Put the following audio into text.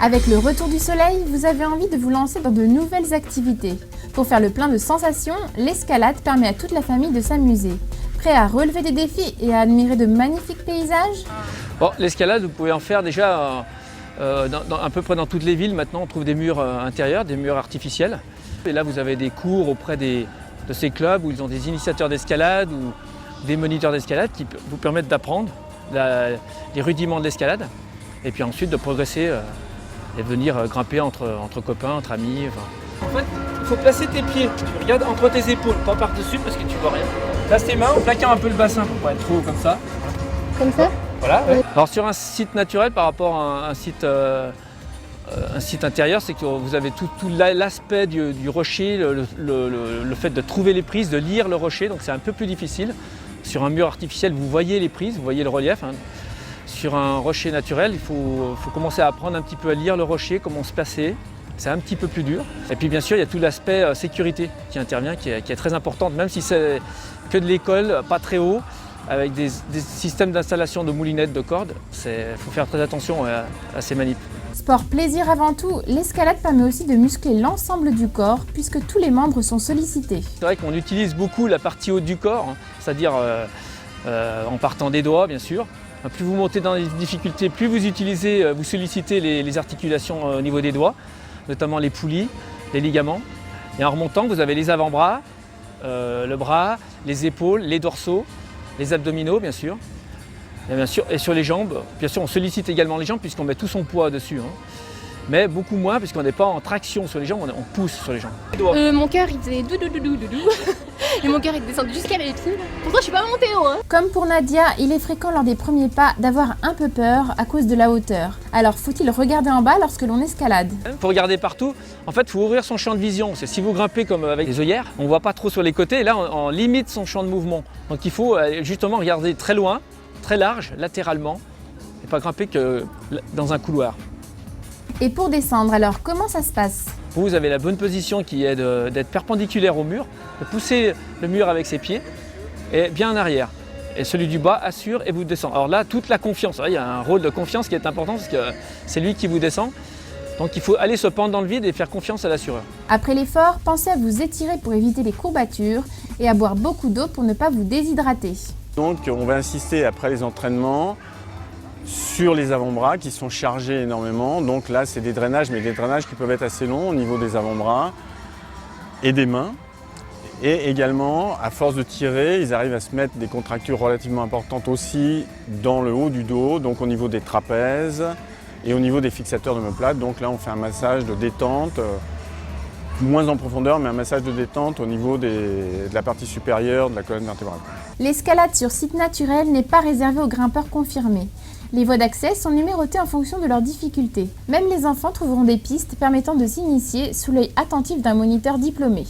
Avec le retour du soleil, vous avez envie de vous lancer dans de nouvelles activités. Pour faire le plein de sensations, l'escalade permet à toute la famille de s'amuser. Prêt à relever des défis et à admirer de magnifiques paysages? Bon, l'escalade, vous pouvez en faire déjà à peu près dans toutes les villes. Maintenant, on trouve des murs intérieurs, des murs artificiels. Et là, vous avez des cours auprès de ces clubs où ils ont des initiateurs d'escalade ou des moniteurs d'escalade qui vous permettent d'apprendre les rudiments de l'escalade et puis ensuite de progresser et venir grimper entre copains, entre amis. Enfin. En fait, il faut placer tes pieds. Tu regardes entre tes épaules, pas par-dessus parce que tu vois rien. Place tes mains en plaquant un peu le bassin pour pas être trop comme ça. Comme ça? Voilà. Ouais. Alors sur un site naturel par rapport à un site intérieur, c'est que vous avez tout l'aspect du rocher, le fait de trouver les prises, de lire le rocher, donc c'est un peu plus difficile. Sur un mur artificiel, vous voyez les prises, vous voyez le relief. Hein. Sur un rocher naturel, il faut commencer à apprendre un petit peu à lire le rocher, comment se placer. C'est un petit peu plus dur. Et puis bien sûr, il y a tout l'aspect sécurité qui intervient, qui est très importante, même si c'est que de l'école, pas très haut, avec des systèmes d'installation de moulinettes de cordes. Il faut faire très attention à ces manips. Sport plaisir avant tout, l'escalade permet aussi de muscler l'ensemble du corps puisque tous les membres sont sollicités. C'est vrai qu'on utilise beaucoup la partie haute du corps, hein, c'est-à-dire en partant des doigts bien sûr. Plus vous montez dans les difficultés, plus vous sollicitez les articulations au niveau des doigts, notamment les poulies, les ligaments. Et en remontant, vous avez les avant-bras, le bras, les épaules, les dorsaux, les abdominaux bien sûr. Et sur les jambes, bien sûr on sollicite également les jambes puisqu'on met tout son poids dessus. Hein. Mais beaucoup moins puisqu'on n'est pas en traction sur les jambes, on pousse sur les jambes. Mon cœur il faisait doudou. Et mon cœur il descendait jusqu'à mes pieds. Pourtant je suis pas montée haut. Hein. Comme pour Nadia, il est fréquent lors des premiers pas d'avoir un peu peur à cause de la hauteur. Alors faut-il regarder en bas lorsque l'on escalade? Il faut regarder partout. En fait, il faut ouvrir son champ de vision. Si vous grimpez comme avec des œillères, on ne voit pas trop sur les côtés et là on limite son champ de mouvement. Donc il faut justement regarder très loin, très large, latéralement, et pas grimper que dans un couloir. Et pour descendre, alors comment ça se passe? Vous avez la bonne position qui est d'être perpendiculaire au mur, de pousser le mur avec ses pieds et bien en arrière. Et celui du bas assure et vous descend. Alors là, toute la confiance, il y a un rôle de confiance qui est important parce que c'est lui qui vous descend. Donc il faut aller se pendre dans le vide et faire confiance à l'assureur. Après l'effort, pensez à vous étirer pour éviter les courbatures et à boire beaucoup d'eau pour ne pas vous déshydrater. Donc on va insister après les entraînements sur les avant-bras qui sont chargés énormément. Donc là c'est des drainages, mais des drainages qui peuvent être assez longs au niveau des avant-bras et des mains. Et également, à force de tirer, ils arrivent à se mettre des contractures relativement importantes aussi dans le haut du dos, donc au niveau des trapèzes et au niveau des fixateurs d'omoplate. Donc là on fait un massage de détente, moins en profondeur, mais un massage de détente au niveau de la partie supérieure de la colonne vertébrale. L'escalade sur site naturel n'est pas réservée aux grimpeurs confirmés. Les voies d'accès sont numérotées en fonction de leur difficulté. Même les enfants trouveront des pistes permettant de s'initier sous l'œil attentif d'un moniteur diplômé.